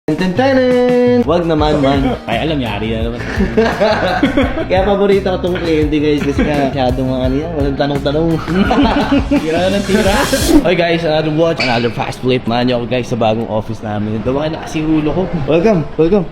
Tenten! Wag naman man. Ay, alam, yari na naman. Kaya paborito ko itong kliyente guys kasi masyadong mga ano yan, walang tanong-tanong. Tira na ng tira. Okay guys, watch another fast flip. Mahan nyo ako guys sa bagong office namin. Gawa na kasi ulo ko. Welcome, welcome.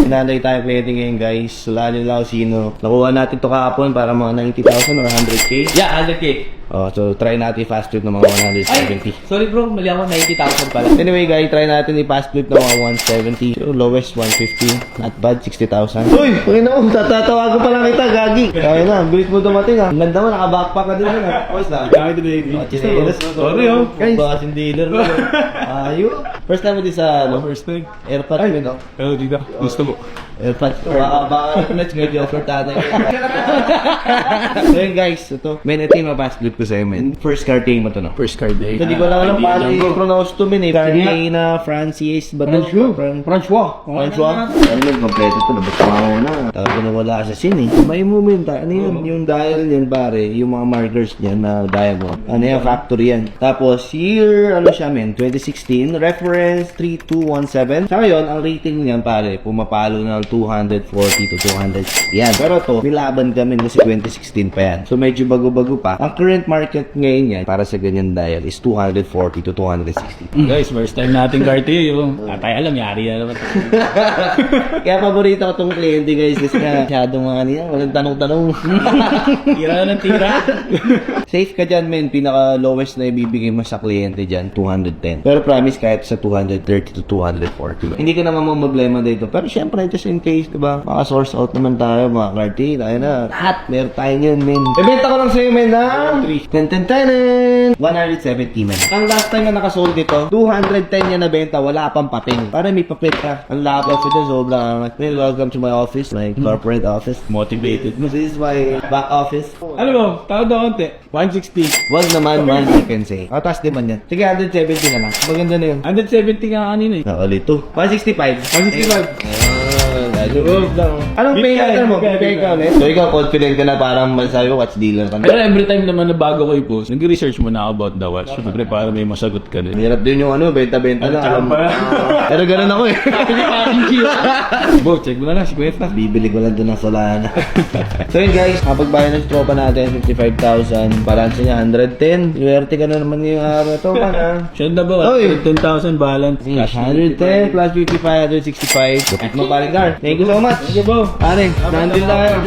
Sinalay tayo kliyente ngayon guys. So lalo lang sino. Nakuha natin to kahapon para mga 90,000 or 100k. Yeah, 100K. Oh, so try natin fast flip ng mga 170. Sorry bro, mali ako, 90,000 pala. Anyway guys, try natin i-fast flip ng mga 170. So lowest 150. Not bad, 60,000. Uy! Panginoon, tatatawagan pa lang kita, gagi. Kaya na, bilis mo dumating ha. Ang ganda mo, naka-backpack ka din ha. Boys na. Gamit na baby. Sorry oh. Guys, bakasin dealer mo. Ayo. First time mo din sa, ano? First thing. Airpods mo, no? Pero dito, gusto mo. Airpods ko. Baka let's go offer tatay. So yun guys, ito. Men, ito yung fast flip ko sa'yo, men. First card game mo to, no? First card day. Hindi ko lang alam paano i-pronounce to, men, eh. Carmina, Francis, ba to? Francois. Francois? Ano yung kompleto to? Labas ka mo na. Talaga na wala sa scene, eh. May moment, ano yun? Yung dial niyan, pare. Yung mga markers niyan na diagram. Ano yan? Factory yan. Tapos, year, ano siya, men? 2016. Reference 3217. Sa ngayon, ang rating niyan, pare, pumapalo na 240 to 260 yan. Pero to, nilaban kami kasi 2016 pa yan. So, medyo bago-bago pa. Ang current market ngayon yan, para sa ganyan dial, is 240 to 260. Guys, first time natin Cartier yung tatay alam, yari na naman. Kaya paborito ko itong kliyente guys kasi masyadong mga niya, walang tanong-tanong. Tira na ng tira. Safe ka dyan, men. Pinaka lowest na ibibigay mo sa kliyente dyan, 210. Pero promise kahit sa 230 to 240. Hindi ka naman problema dito. Pero syempre, just in case, diba? Maka-source out naman tayo, mga Cartier. Tayo na. Lahat, meron tayo yun, men. Ibenta ko lang sa'yo, men, na 170, men. Ang last time na nakasold dito, 210 yan na benta, wala pang papel. Para may papel ka. Ang lapis ito, sobrang angat. Men, welcome to my office, my corporate office. Motivated mo. This is my back office. Ano mo, tawad na konti. 160. Wag naman man, I can say. Taas din man yan. Sige, 170 na lang. Maganda na yun. 170 nga kanina eh. Ulit to. 165. 165. Anong pay ka mo? Pay ka ulit? So, ikaw confident ka na parang masabi ko, watch dealer ka Pero na. every time naman na bago ko i-post, nag-research muna ako about the watch. Siyempre para may masagot ka din. Hirap din yung ano, benta-benta na. Pero ganun ako eh. Bo, check mo na lang, 50. Bibili ko lang doon ng Solana. So yun guys, kapag bayan ng tropa natin, 55,000. Balance niya, 110. Iwerte ka na naman yung araw. Tropa na. Siya na ba? Oy! 10,000 balance. 110 plus 55, 165. Kapit mo paring car. Thank you so much. Thank you, Bo. Pare, nandun tayo.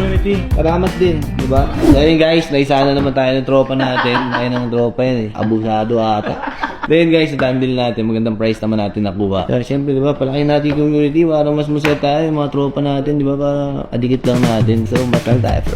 Salamat din, di ba? So yun guys, naisana naman tayo ng tropa natin. Ayun ang tropa yun eh. Abusado ata. Then guys, dandil natin. Magandang price naman natin nakuha. So, siyempre, di ba, palakin natin yung community para mas masaya tayo. Mga tropa natin, di ba, para adikit lang natin. So, matal tayo.